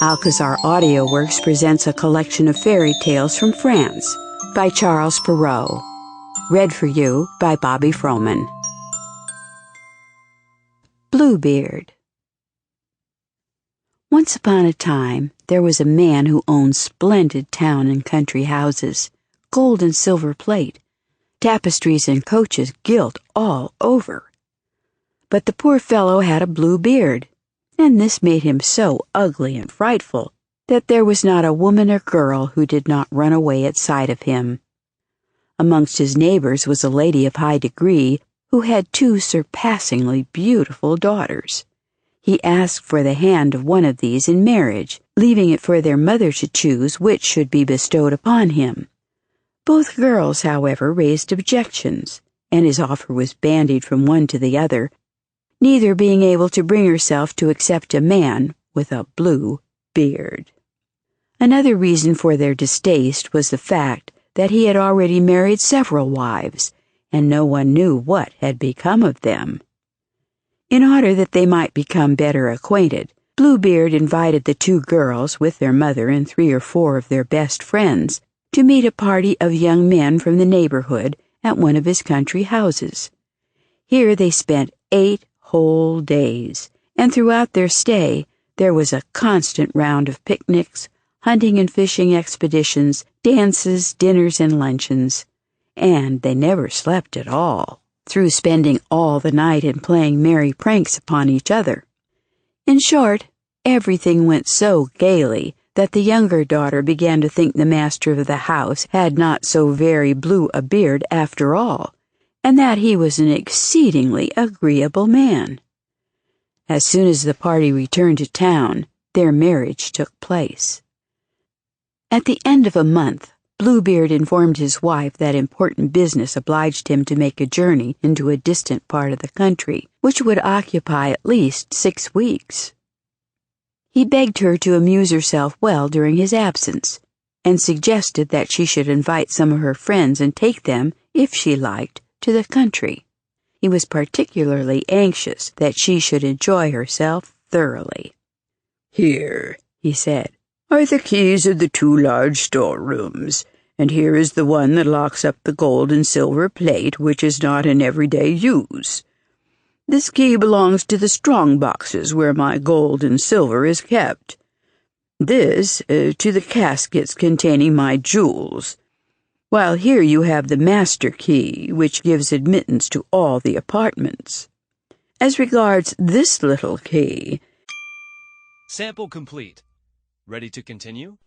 Alcazar AudioWorks presents a collection of fairy tales from France by Charles Perrault. Read for you by Bobbie Frohman. Bluebeard. Once upon a time, there was a man who owned splendid town and country houses, gold and silver plate, tapestries and coaches gilt all over. But the poor fellow had a blue beard, and this made him so ugly and frightful that there was not a woman or girl who did not run away at sight of him. Amongst his neighbors was a lady of high degree who had 2 surpassingly beautiful daughters. He asked for the hand of one of these in marriage, leaving it for their mother to choose which should be bestowed upon him. Both girls, however, raised objections, and his offer was bandied from one to the other, neither being able to bring herself to accept a man with a blue beard. Another reason for their distaste was the fact that he had already married several wives, and no one knew what had become of them. In order that they might become better acquainted, Bluebeard invited the 2 girls, with their mother and 3 or 4 of their best friends, to meet a party of young men from the neighborhood at one of his country houses. Here they spent 8 whole days, and throughout their stay there was a constant round of picnics, hunting and fishing expeditions, dances, dinners, and luncheons, and they never slept at all, through spending all the night in playing merry pranks upon each other. In short, everything went so gaily that the younger daughter began to think the master of the house had not so very blue a beard after all, and that he was an exceedingly agreeable man. As soon as the party returned to town, their marriage took place. At the end of a month, Bluebeard informed his wife that important business obliged him to make a journey into a distant part of the country, which would occupy at least 6 weeks. He begged her to amuse herself well during his absence, and suggested that she should invite some of her friends and take them, if she liked, to the country. He was particularly anxious that she should enjoy herself thoroughly. "Here," he said, "are the keys of the 2 large storerooms, and here is the one that locks up the gold and silver plate which is not in everyday use. This key belongs to the strong boxes where my gold and silver is kept. This to the caskets containing my jewels, while here you have the master key, which gives admittance to all the apartments. As regards this little key—" Sample complete. Ready to continue?